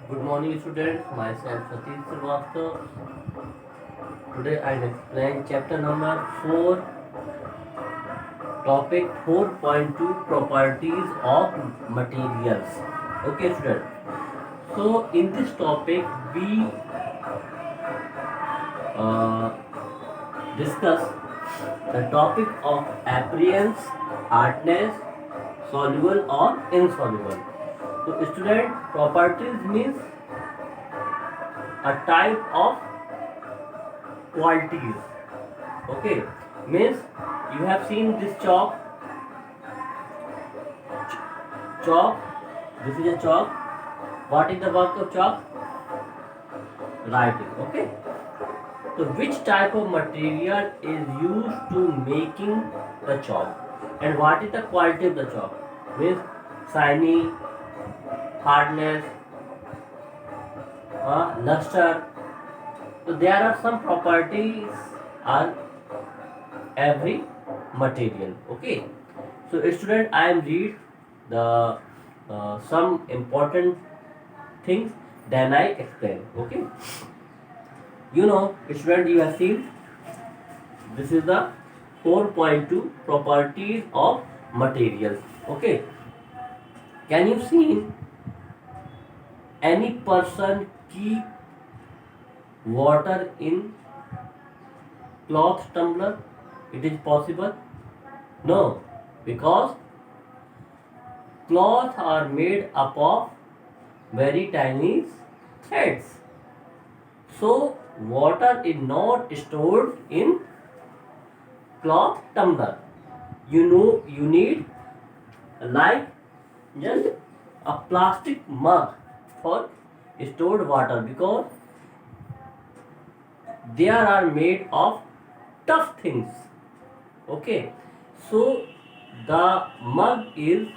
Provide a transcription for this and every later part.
Good morning, students. Myself Satish Srivastava. Today I'll explain chapter number 4, topic 4.2 properties of materials. Okay, student. So, in this topic, we uh, discuss the topic of appearance, hardness, soluble or insoluble. So, student, properties means a type of qualities. Okay, means you have seen this chalk. This is a chalk. What is the work of chalk? Writing. Okay, so which type of material is used to making the chalk, and what is the quality of the chalk? Means shiny, hardness, luster. So there are some properties on every material. Okay, so student, I am read the some important things, then I explain. Okay, student, you have seen this is the 4.2 properties of materials. Okay, can you see any person keep water in cloth tumbler? It is possible? No, because cloth are made up of very tiny threads. So water is not stored in cloth tumbler. You need like just a plastic mug for stored water, because they are made of tough things. Okay, so the mug is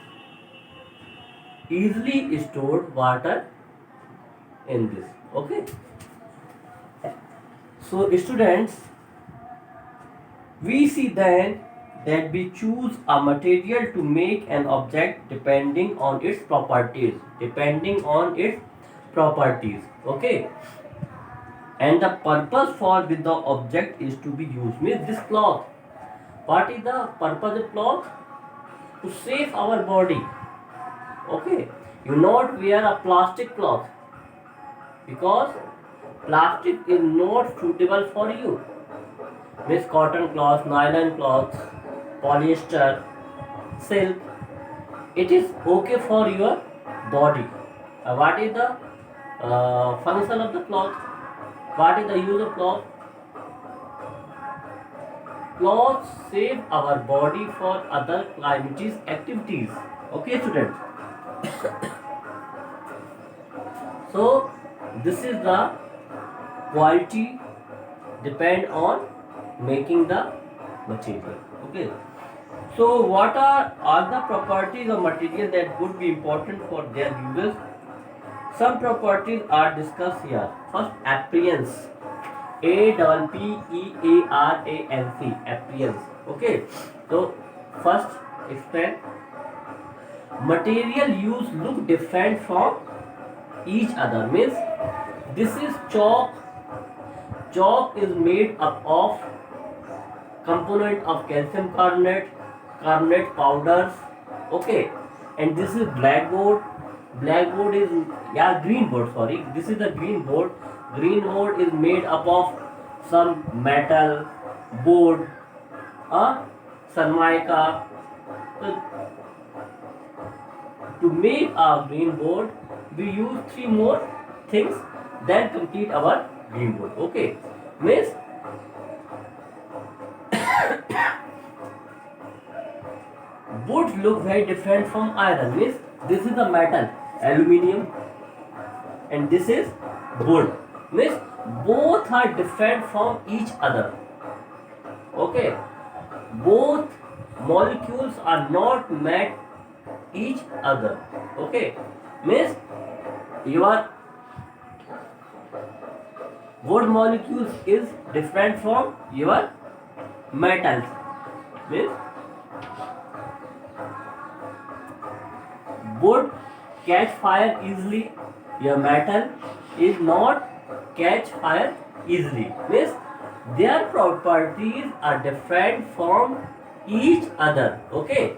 easily stored water in this. Okay, so students, we see then that we choose a material to make an object depending on its properties. Okay, and the purpose for with the object is to be used. Means this cloth, what is the purpose of cloth? To save our body. Okay, you not wear a plastic cloth, because plastic is not suitable for you. Means cotton cloth, nylon cloth, polyester, silk, it is okay for your body. What is the function of the cloth? What is the use of cloth? Clothes save our body for other climatic activities. Okay, students. So this is the quality depend on making the material. Okay. So what are all the properties of material that would be important for their users? Some properties are discussed here. First, appearance. Appearance. Appearance. Okay. So first, explain. Material used look different from each other. Means this is chalk. Chalk is made up of component of calcium carbonate powders. Okay, and this is blackboard. Blackboard is, yeah, green board, sorry, this is the green board. Green board is made up of some metal board, ceramica. So to make a green board, we use three more things, then complete our green board. Okay, means wood look very different from iron. Means this is the metal, aluminium, and this is wood. Means both are different from each other. Okay, both molecules are not met each other. Okay, means your wood molecules is different from your metals. Means wood catch fire easily, your metal is not catch fire easily. Means their properties are different from each other. Okay.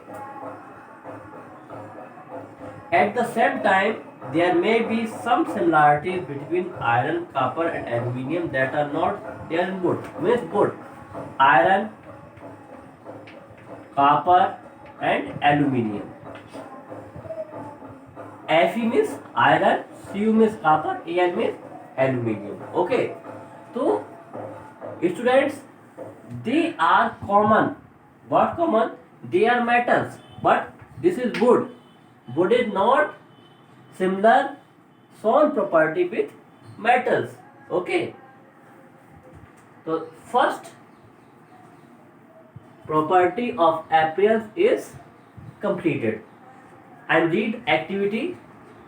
At the same time, there may be some similarities between iron, copper, and aluminium that are not there in wood. Means wood, iron, copper, and aluminium. Fe means iron, Cu means copper, Al means aluminium. Okay. So, students, they are common. What common? They are metals, but this is wood. Wood is not similar sound property with metals. Okay. So first property of appearance is completed. And read activity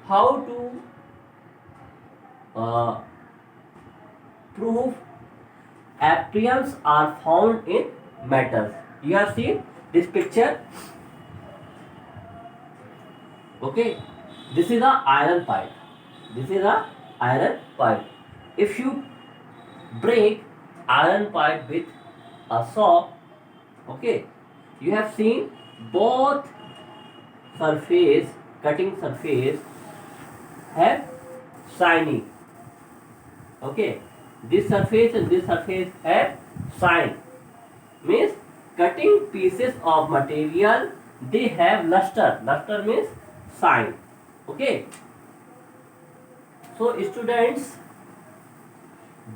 how to prove appearance are found in metals. You have seen this picture. Okay, this is a iron pipe. This is a iron pipe. If you break iron pipe with a saw, okay, you have seen both surface, cutting surface have shiny. Okay, this surface and this surface have shine. Means cutting pieces of material, they have luster. Luster means shine. Okay. So students,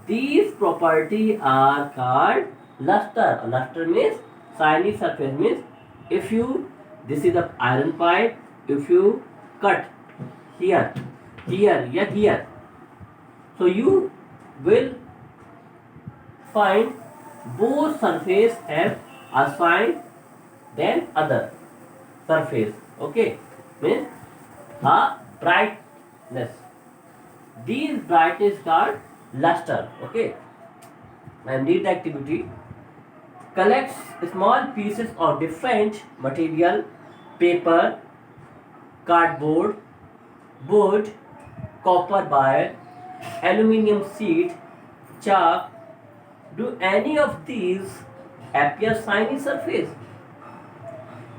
these property are called luster. Luster means shiny surface. Means if you, this is the iron pipe, if you cut here, here, so you will find both surface have a shine than other surface. Okay, means a brightness. These brightness called luster. Okay, and read the activity. Collects small pieces of different material, paper, cardboard, wood, copper wire, aluminium sheet, chalk. Do any of these appear shiny surface?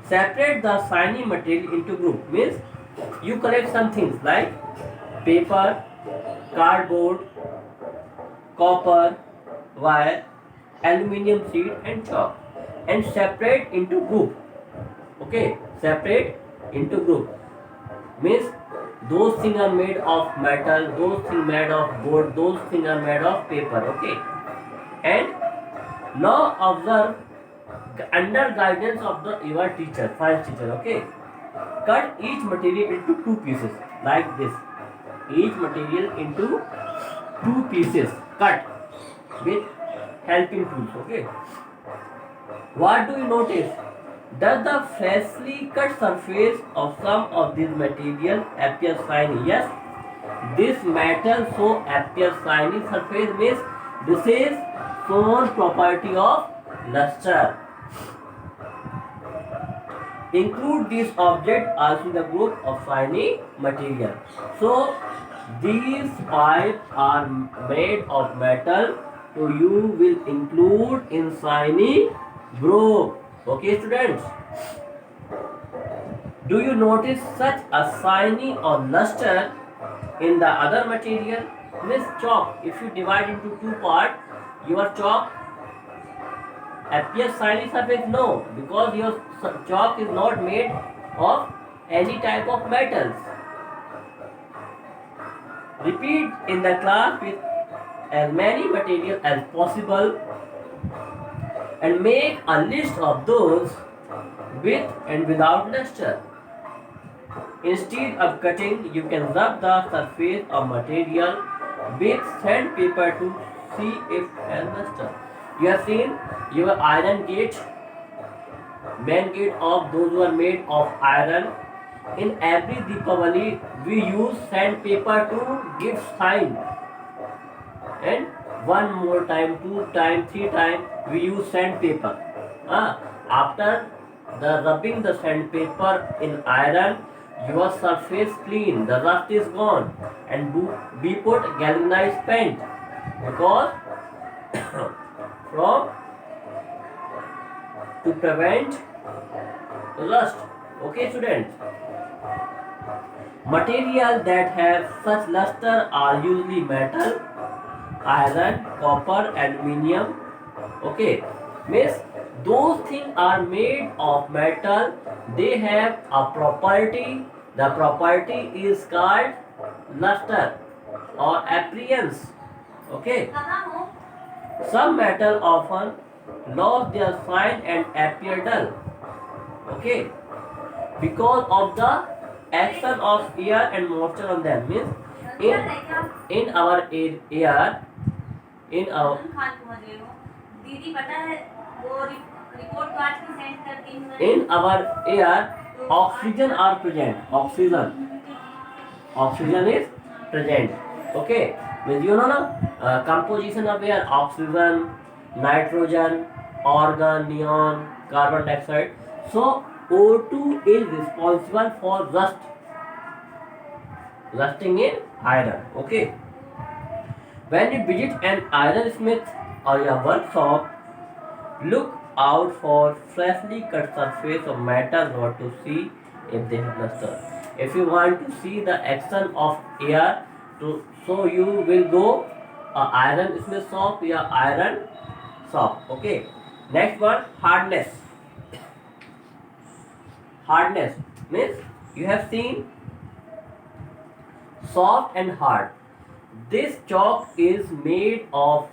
Separate the shiny material into group. Means you collect some things like paper, cardboard, copper, wire, aluminium sheet and chalk, and separate into group. Okay, separate into group. Means those things are made of metal, those things made of wood, those things are made of paper. Okay, and now observe under guidance of your teacher, science teacher. Okay, cut each material into two pieces like this. Each material into two pieces. Cut with helping tools. Okay. What do you notice? Does the freshly cut surface of some of these material appear shiny? Yes. This metal so appears shiny surface means this is shown property of luster. Include this object also in the group of shiny material. So these pipes are made of metal, so you will include in shiny group. Okay, students. Do you notice such a shiny or luster in the other material? Miss chalk. If you divide into two parts, your chalk appears shiny surface? No, because your chalk is not made of any type of metals. Repeat in the class with as many materials as possible and make a list of those with and without luster. Instead of cutting, you can rub the surface of material with sandpaper to see if it has luster. You have seen your iron gate, main gate of those who are made of iron. In every Deepavali, we use sandpaper to give sign. And one more time, two time, three time, we use sandpaper. After the rubbing the sandpaper in iron, your surface clean, the rust is gone, and be put galvanized paint because from to prevent rust. Okay, students. Material that have such luster are usually metal, iron, copper, aluminium. Okay, means those things are made of metal. They have a property. The property is called luster or appearance. Okay, some metal often lose their shine and appear dull. Okay, because of the action of air and moisture on them. Means in our air, in our दीदी पता है वो report card की send करती हूँ in our air oxygen are present. Oxygen is present. Okay, means you know na, composition of air: oxygen, nitrogen, argon, neon, carbon dioxide. So O2 is responsible for rusting in iron. Okay, when you visit an iron smith or a workshop, look out for freshly cut surface of metal rod to see if they have luster. If you want to see the action of air, so you will go iron smith shop or iron shop. Okay. Next one, hardness. Hardness means you have seen soft and hard. This chalk is made of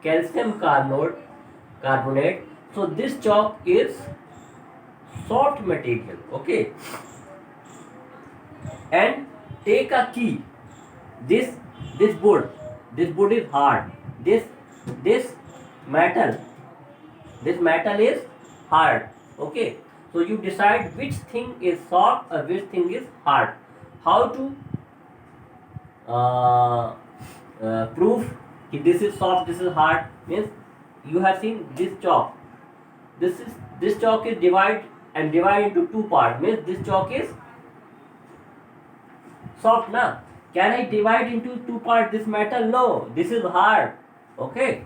calcium carbonate. So this chalk is soft material. Okay, and take a key. This board is hard. This metal is hard. Okay, so you decide which thing is soft or which thing is hard. How to proof if this is soft, this is hard? Means you have seen this chalk. This chalk is divided into two parts. Means this chalk is soft na. Can I divide into two parts this metal? No, this is hard. Okay.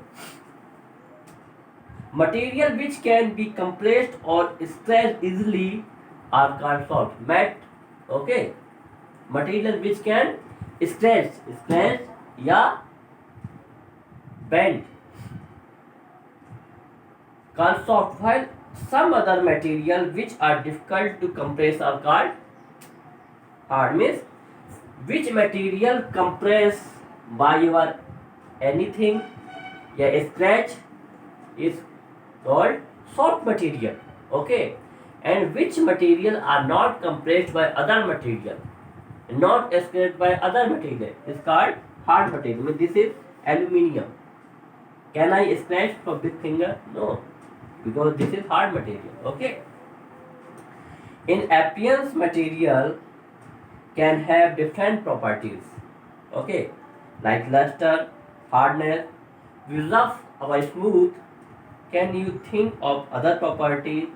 Material which can be compressed or stretched easily are called soft. Okay. Material which can stretch या bend called soft, while some other material which are difficult to compress are called hard. Means which material compress by your anything या scratch is called soft material. Okay, and which material are not compressed by other material, not scratched by other material, is called hard material. I mean, this is aluminium. Can I scratch from big finger? No, because this is hard material. Okay. In appearance, material can have different properties. Okay, like luster, hardness, rough or smooth. Can you think of other properties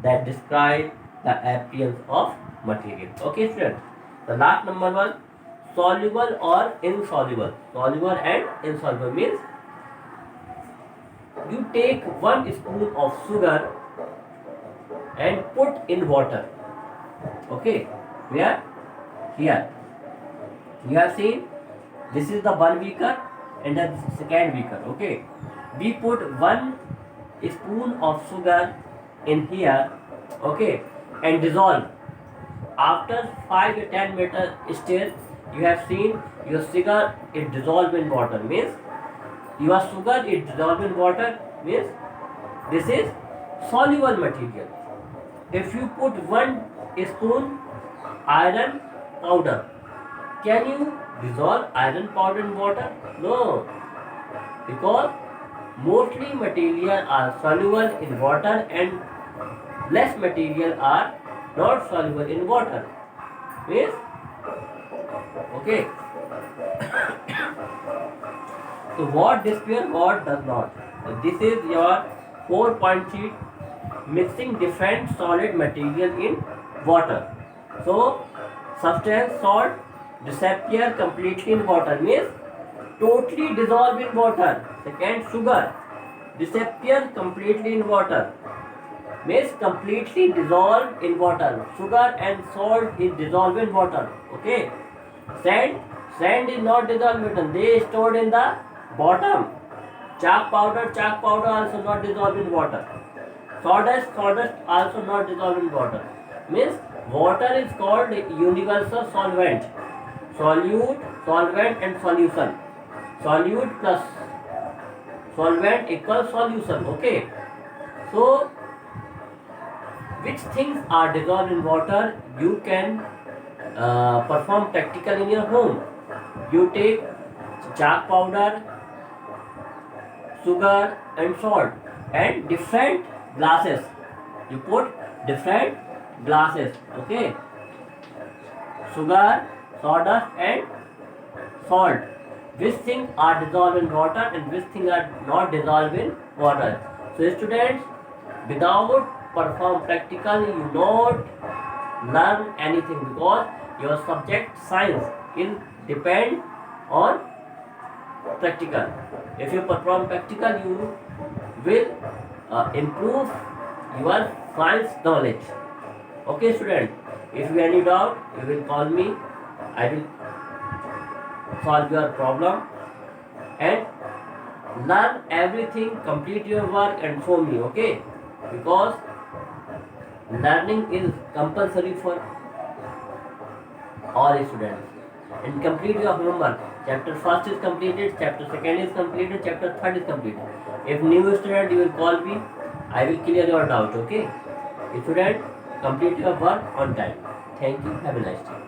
that describe the appearance of material? Okay, friends. The last number one, soluble or insoluble. Soluble and insoluble means you take 1 spoon of sugar and put in water. Okay, where? Here. You have seen this is the one beaker and the second beaker. Okay, we put 1 spoon of sugar in here. Okay, and dissolve. After 5 to 10 minutes still, you have seen your sugar is dissolved in water. Means your sugar is dissolved in water. Means this is soluble material. If you put 1 spoon iron powder, can you dissolve iron powder in water? No, because mostly material are soluble in water and less material are not soluble in water. Means okay. So what disappear, what does not? So this is your 4-point sheet, mixing different solid material in water. So substance salt disappear completely in water, means totally dissolve in water. Second, sugar disappear completely in water, means completely dissolved in water. Sugar and salt is dissolved in water. Okay. Sand is not dissolved in water. They stored in the bottom. Chalk powder also not dissolved in water. Sawdust also not dissolved in water. Means water is called universal solvent. Solute, solvent and solution. Solute plus solvent equals solution. Okay. So which things are dissolved in water, you can perform practical in your home. You take chalk powder, sugar and salt and different glasses. You put different glasses. Okay. Sugar, sawdust and salt. Which things are dissolved in water and which things are not dissolved in water. So students, without perform practical, you not learn anything, because your subject science is depend on practical. If you perform practical, you will improve your science knowledge. Okay student, if you have any doubt, you will call me. I will solve your problem and learn everything, complete your work and show me. Okay, because learning is compulsory for all students. And complete your homework. Chapter first is completed, chapter second is completed, chapter third is completed. If new student, you will call me, I will clear your doubt. Okay, student, complete your work on time. Thank you. Have a nice day.